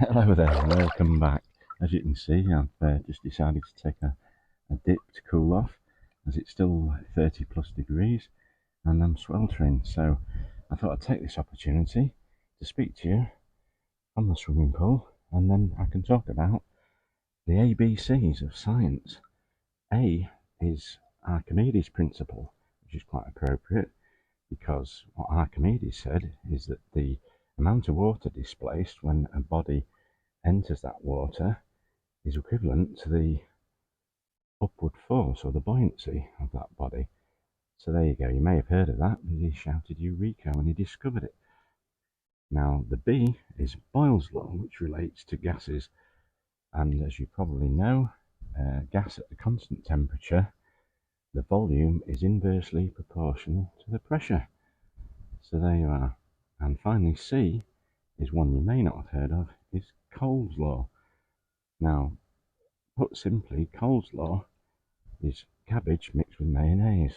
Hello there, welcome back. As you can see, I've just decided to take a dip to cool off, as it's still 30 plus degrees and I'm sweltering. So I thought I'd take this opportunity to speak to you from the swimming pool, and then I can talk about the ABCs of science. A is Archimedes' principle, which is quite appropriate because what Archimedes said is that the amount of water displaced when a body enters that water is equivalent to the upward force or the buoyancy of that body. So there you go. You may have heard of that because he shouted Eureka when he discovered it. Now, the B is Boyle's law, which relates to gases. And as you probably know, gas at a constant temperature, the volume is inversely proportional to the pressure. So there you are. And finally, C is one you may not have heard of, is Cole's law. Now, put simply, Cole's law is cabbage mixed with mayonnaise.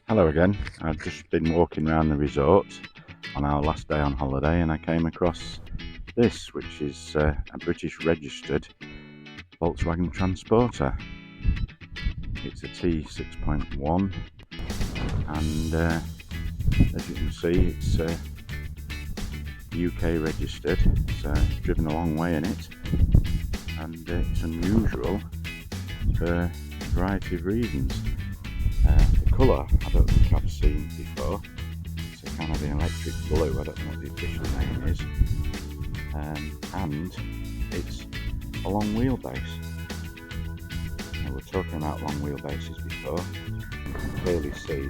Hello again. I've just been walking around the resort on our last day on holiday and I came across this, which is a British registered Volkswagen Transporter. It's a T6.1 and as you can see it's UK registered, so I've driven a long way in it, and it's unusual for a variety of reasons. The colour I don't think I've seen before. It's a kind of an electric blue, I don't know what the official name is, and it's a long wheelbase. Now, we're talking about long wheelbases before. You can clearly see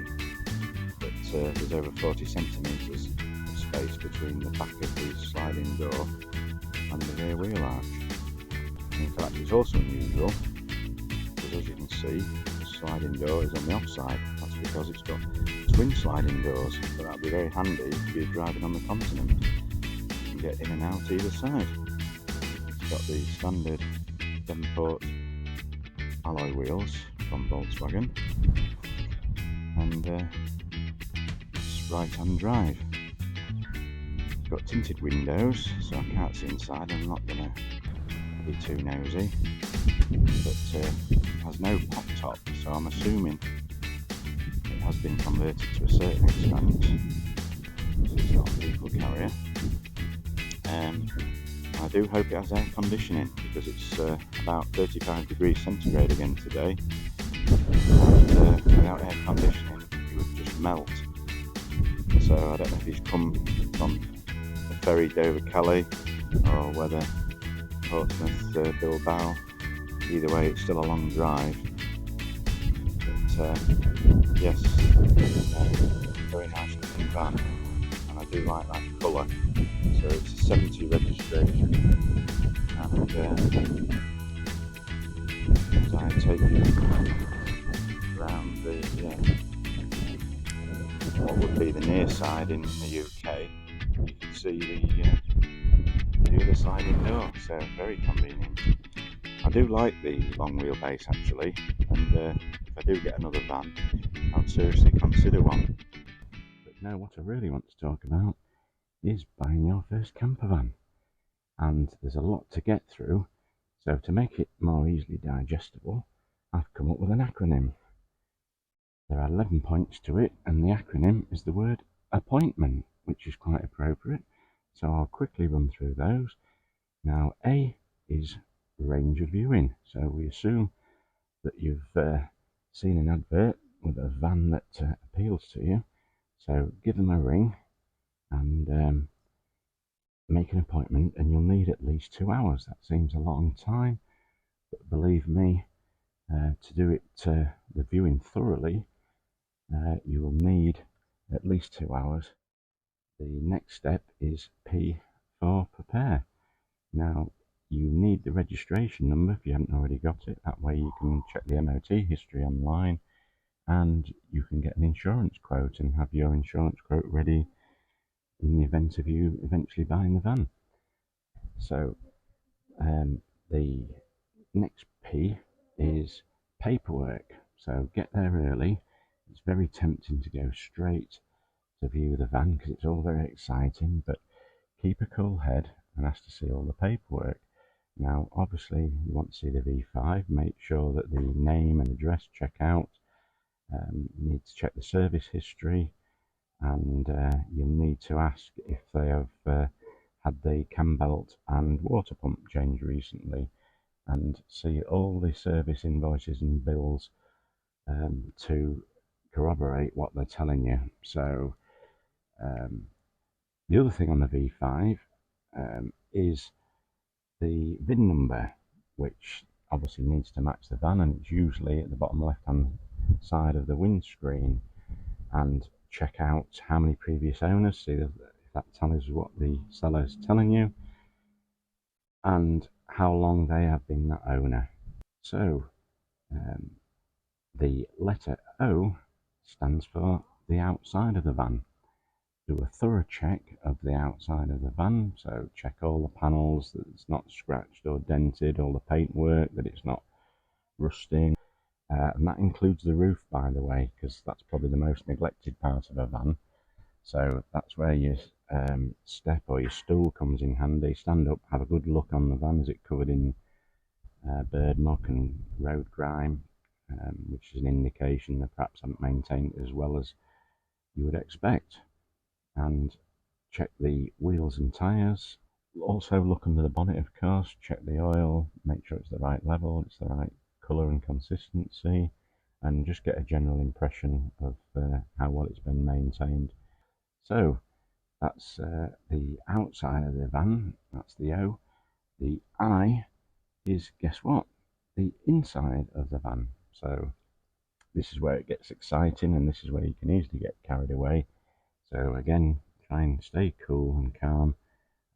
that there's over 40 centimetres of space between the back of the sliding door and the rear wheel arch. And in fact, it's also unusual because, as you can see, the sliding door is on the offside. That's because it's got twin sliding doors, but that'd be very handy if you're driving on the continent. You can get in and out either side. It's got the standard 7-port alloy wheels from Volkswagen, and it's right-hand drive. It's got tinted windows, so I can't see inside. I'm not going to be too nosy, but it has no pop top, so I'm assuming it has been converted to a certain extent, so it's not a vehicle carrier. I do hope it has air conditioning because it's about 35 degrees centigrade again today, and without air conditioning it would just melt. So I don't know if he's come from the ferry Dover-Calais or whether Portsmouth Bilbao. Either way, it's still a long drive, but yes, very nice looking van, and I do like that colour. So it's a 70 registration, and as I take you around the what would be the near side in the UK, you can see the other sliding door, so very convenient. I do like the long wheelbase actually, and if I do get another van, I'd seriously consider one. But now what I really want to talk about is buying your first campervan, and there's a lot to get through, so to make it more easily digestible I've come up with an acronym. There are 11 points to it, and the acronym is the word appointment, which is quite appropriate. So I'll quickly run through those. Now, A is range of viewing. So we assume that you've seen an advert with a van that appeals to you. So give them a ring and make an appointment, and you'll need at least 2 hours. That seems a long time, but believe me, to do it the viewing thoroughly, you will need at least 2 hours. The next step is P for prepare. Now, you need the registration number if you haven't already got it. That way you can check the MOT history online, and you can get an insurance quote and have your insurance quote ready in the event of you eventually buying the van. So the next P is paperwork. So get there early. It's very tempting to go straight to view the van because it's all very exciting, but keep a cool head and ask to see all the paperwork. Now, obviously, you want to see the V5. Make sure that the name and address check out. You need to check the service history, and you'll need to ask if they have had the cam belt and water pump changed recently, and see all the service invoices and bills to corroborate what they're telling you. So the other thing on the V5 is the VIN number, which obviously needs to match the van, and it's usually at the bottom left hand side of the windscreen. And check out how many previous owners, see if that tells you what the seller is telling you, and how long they have been that owner. So the letter O stands for the outside of the van. Do a thorough check of the outside of the van, so check all the panels, that it's not scratched or dented, all the paintwork, that it's not rusting, and that includes the roof, by the way, because that's probably the most neglected part of a van. So that's where your step or your stool comes in handy. Stand up, have a good look on the van. Is it covered in bird muck and road grime, which is an indication that perhaps haven't maintained it as well as you would expect. And check the wheels and tyres. Also look under the bonnet, of course. Check the oil, make sure it's the right level, it's the right colour and consistency, and just get a general impression of how well it's been maintained. So that's the outside of the van, that's the O. The I is, guess what? The inside of the van. So this is where it gets exciting, and this is where you can easily get carried away. So again, try and stay cool and calm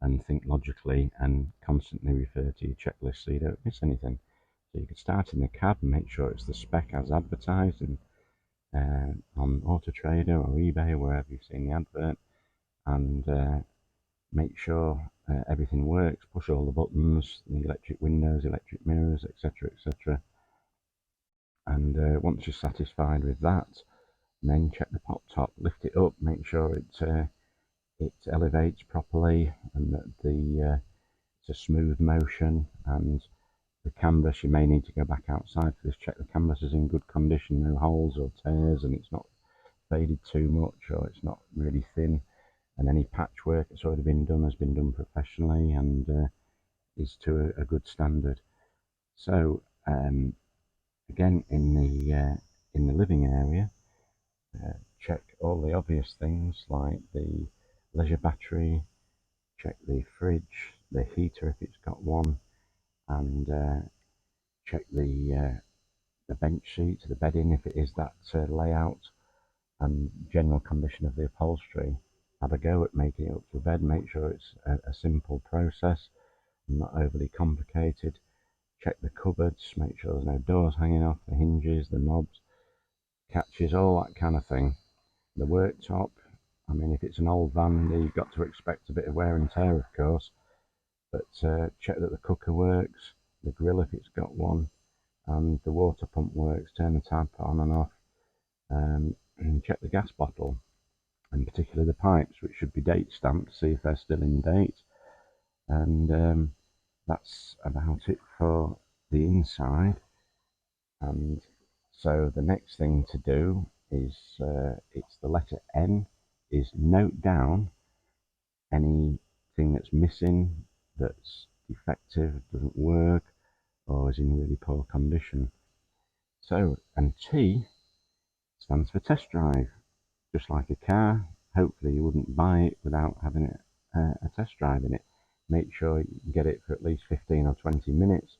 and think logically, and constantly refer to your checklist so you don't miss anything. So you could start in the cab and make sure it's the spec as advertised and on Auto Trader or eBay or wherever you've seen the advert, and make sure everything works. Push all the buttons, the electric windows, electric mirrors, etc., etc. And once you're satisfied with that, then check the pop top, lift it up, make sure it elevates properly, and that it's a smooth motion. And the canvas, you may need to go back outside for this. Check the canvas is in good condition, no holes or tears, and it's not faded too much, or it's not really thin. And any patchwork that's already been done has been done professionally and is to a good standard. So again, in the living area, check all the obvious things like the leisure battery, check the fridge, the heater if it's got one, and check the bench seats, the bedding if it is that layout, and general condition of the upholstery. Have a go at making it up to bed. Make sure it's a simple process and not overly complicated. Check the cupboards, make sure there's no doors hanging off, the hinges, the knobs, catches, all that kind of thing. The worktop, I mean, if it's an old van, you've got to expect a bit of wear and tear, of course, but check that the cooker works, the grill if it's got one, and the water pump works. Turn the tap on and off, and check the gas bottle, and particularly the pipes, which should be date stamped to see if they're still in date. And that's about it for the inside. And so the next thing to do is, it's the letter N, is note down anything that's missing, that's defective, doesn't work, or is in really poor condition. So, and T stands for test drive. Just like a car, hopefully you wouldn't buy it without having a test drive in it. Make sure you get it for at least 15 or 20 minutes.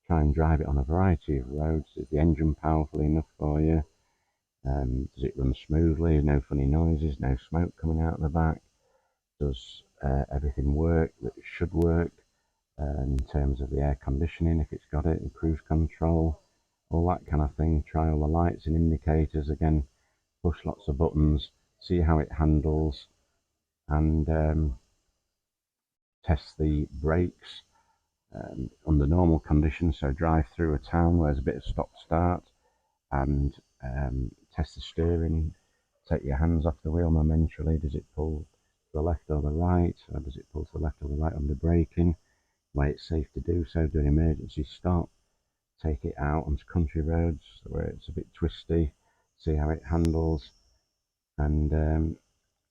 Try and drive it on a variety of roads. Is the engine powerful enough for you? Does it run smoothly? No funny noises, no smoke coming out of the back? Does everything work that it should work in terms of the air conditioning, if it's got it, and cruise control, all that kind of thing. Try all the lights and indicators again, push lots of buttons, see how it handles, and test the brakes under normal conditions. So drive through a town where there's a bit of stop-start, and test the steering. Take your hands off the wheel momentarily. Does it pull to the left or the right, or does it pull to the left or the right under braking? Where it's safe to do so. Do an emergency stop. Take it out onto country roads where it's a bit twisty. See how it handles, and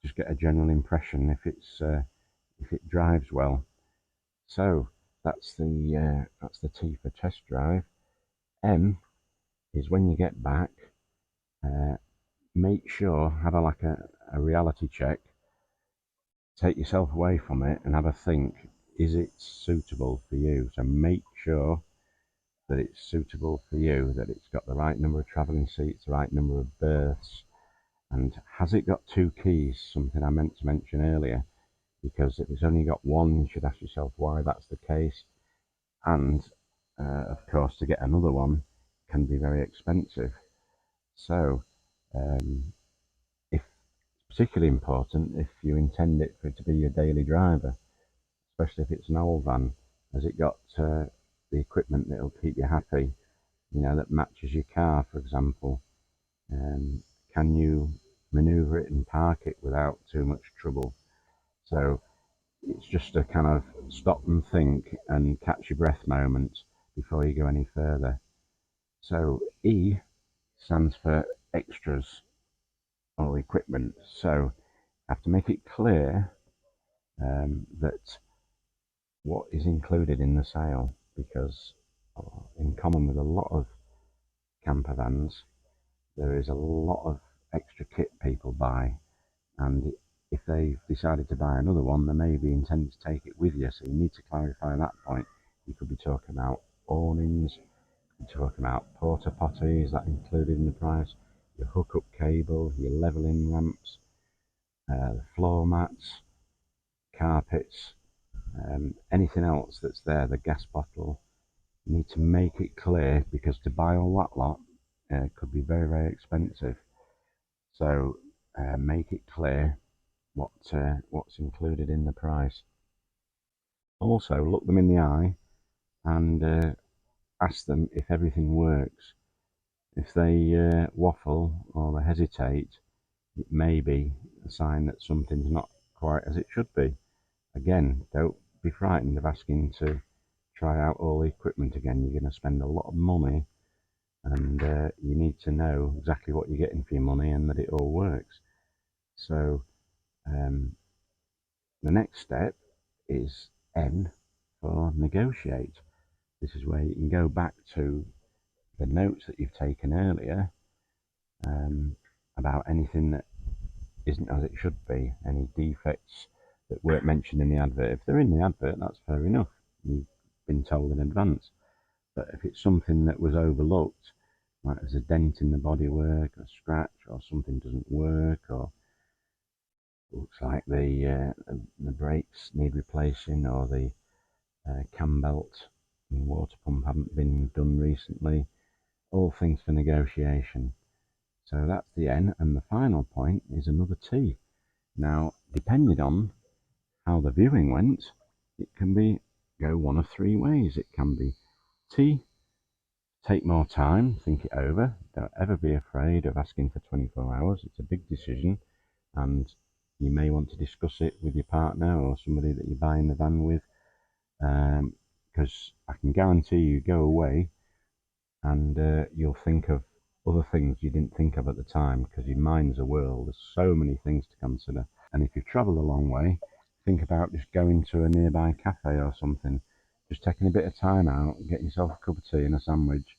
just get a general impression if it drives well. So that's the T for test drive. M is when you get back, make sure, have a reality check. Take yourself away from it and have a think. Is it suitable for you? So make sure that it's suitable for you, that it's got the right number of travelling seats, the right number of berths, and has it got two keys? Something I meant to mention earlier, because if it's only got one, you should ask yourself why that's the case. And of course, to get another one can be very expensive. So, if particularly important if you intend it for it to be your daily driver, especially if it's an old van. Has it got the equipment that'll keep you happy? That matches your car, for example. Can you maneuver it and park it without too much trouble? So it's just a kind of stop and think and catch your breath moment before you go any further. So E stands for extras or equipment. So I have to make it clear that what is included in the sale, because in common with a lot of camper vans, there is a lot of extra kit people buy, and if they've decided to buy another one, they may be intending to take it with you, so you need to clarify that point. You could be talking about awnings, you could be talking about porta potties, that included in the price, your hookup cable, your leveling ramps, the floor mats, carpets, anything else that's there, the gas bottle. You need to make it clear, because to buy all that lot could be very, very expensive. So make it clear what's included in the price. Also, look them in the eye and ask them if everything works. If they waffle or they hesitate, it may be a sign that something's not quite as it should be. Again, don't be frightened of asking to try out all the equipment again. You're going to spend a lot of money, and you need to know exactly what you're getting for your money and that it all works. So the next step is N for negotiate. This is where you can go back to the notes that you've taken earlier about anything that isn't as it should be, any defects that weren't mentioned in the advert. If they're in the advert, that's fair enough. You've been told in advance. But if it's something that was overlooked, like there's a dent in the bodywork, a scratch, or something doesn't work, or looks like the brakes need replacing, or the cam belt and water pump haven't been done recently, all things for negotiation. So that's the N, and the final point is another T. Now, depending on how the viewing went, it can go one of three ways. It can be T, take more time, think it over. Don't ever be afraid of asking for 24 hours. It's a big decision, and you may want to discuss it with your partner or somebody that you're buying the van with, because I can guarantee you go away and you'll think of other things you didn't think of at the time because your mind's a whirl. There's so many things to consider. And if you've travelled a long way, think about just going to a nearby cafe or something, just taking a bit of time out, getting yourself a cup of tea and a sandwich,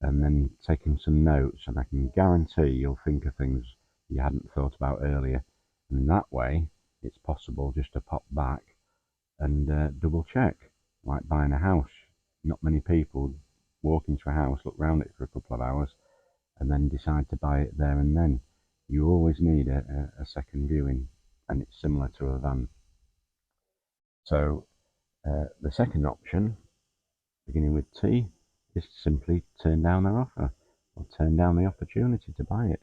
and then taking some notes. And I can guarantee you'll think of things you hadn't thought about earlier. And in that way, it's possible just to pop back and double check, like buying a house. Not many people walk into a house, look round it for a couple of hours, and then decide to buy it there and then. You always need a second viewing, and it's similar to a van. So the second option, beginning with T, is to simply turn down their offer or turn down the opportunity to buy it.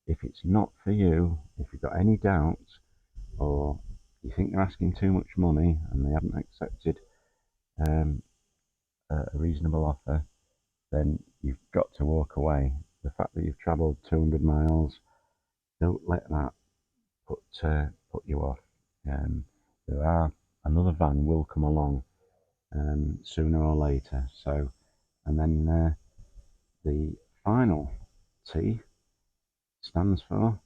If it's not for you, if you've got any doubts, or you think they're asking too much money and they haven't accepted um, a reasonable offer, then you've got to walk away. The fact that you've travelled 200 miles, don't let that put you off. There are Another van will come along sooner or later. So, and then the final T stands for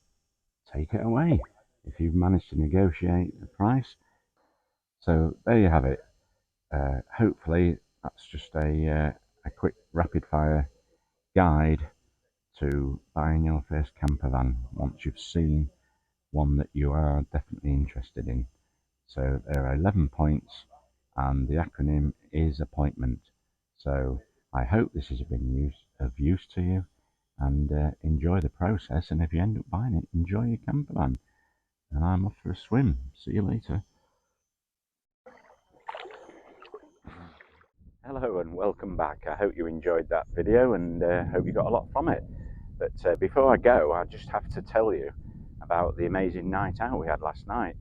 take it away. If you've managed to negotiate the price, so there you have it. Hopefully, that's just a quick rapid fire guide to buying your first camper van once you've seen one that you are definitely interested in. So there are 11 points, and the acronym is appointment. So I hope this has been of use to you, and enjoy the process. And if you end up buying it, enjoy your camper van. And I'm off for a swim. See you later. Hello and welcome back. I hope you enjoyed that video and hope you got a lot from it. But before I go, I just have to tell you about the amazing night out we had last night.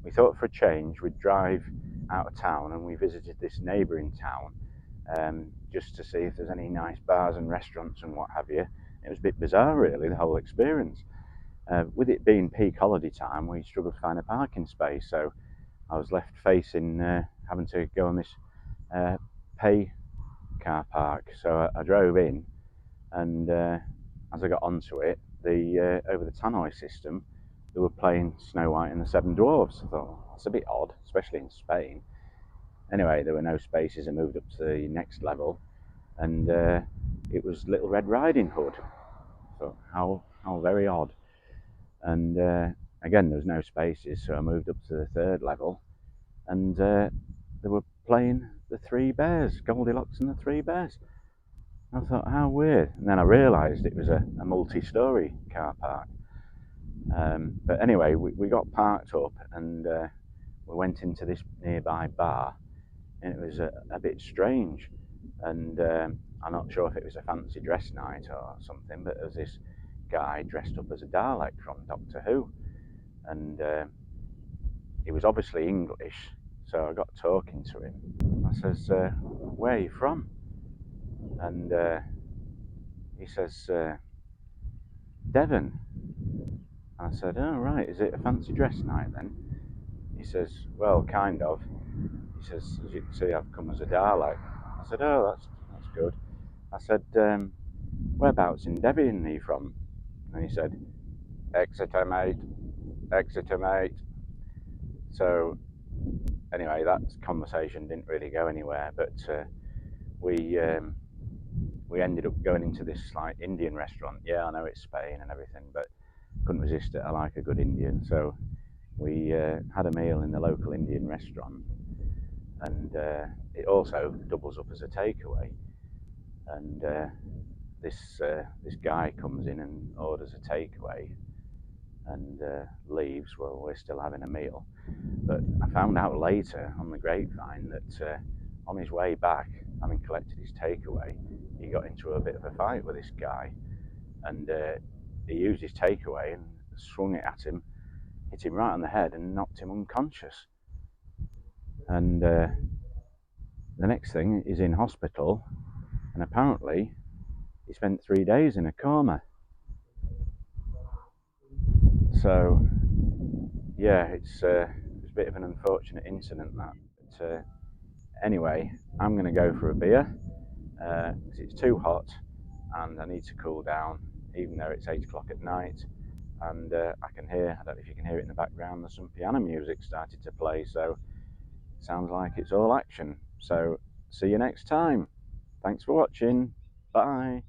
We thought for a change we'd drive out of town, and we visited this neighbouring town just to see if there's any nice bars and restaurants and what have you. It was a bit bizarre really, the whole experience. With it being peak holiday time, we struggled to find a parking space, so I was left facing having to go on this pay car park. So I drove in, and as I got onto it, the over the tannoy system, they were playing Snow White and the Seven Dwarfs. I thought, that's a bit odd, especially in Spain. Anyway, there were no spaces. I moved up to the next level, and it was Little Red Riding Hood. So how very odd. And again, there was no spaces, so I moved up to the third level, and they were playing the Three Bears, Goldilocks and the Three Bears. I thought, how weird. And then I realised it was a multi-storey car park. But anyway, we got parked up, and we went into this nearby bar, and it was a bit strange. And I'm not sure if it was a fancy dress night or something, but there was this guy dressed up as a Dalek from Doctor Who. And he was obviously English, so I got talking to him. I says, where are you from? And he says, Devon. And I said, oh right, is it a fancy dress night then? He says, well, kind of. He says, as you can see, I've come as a Dalek. I said, oh, that's good. I said, whereabouts in Devon are you from? And he said, Exeter, mate. Exeter, mate. So anyway, that conversation didn't really go anywhere, but we ended up going into this like Indian restaurant. Yeah, I know it's Spain and everything, but couldn't resist it. I like a good Indian, so we had a meal in the local Indian restaurant, and it also doubles up as a takeaway. And this guy comes in and orders a takeaway and leaves while we're still having a meal. But I found out later on the grapevine that on his way back, having collected his takeaway, he got into a bit of a fight with this guy, and he used his takeaway and swung it at him, hit him right on the head and knocked him unconscious. And the next thing, he's in hospital, and apparently he spent 3 days in a coma. So yeah, it's a bit of an unfortunate incident that. But anyway, I'm going to go for a beer, because it's too hot and I need to cool down, even though it's 8 o'clock at night. And I can hear, I don't know if you can hear it in the background, there's some piano music started to play, so it sounds like it's all action. So see you next time. Thanks for watching. Bye.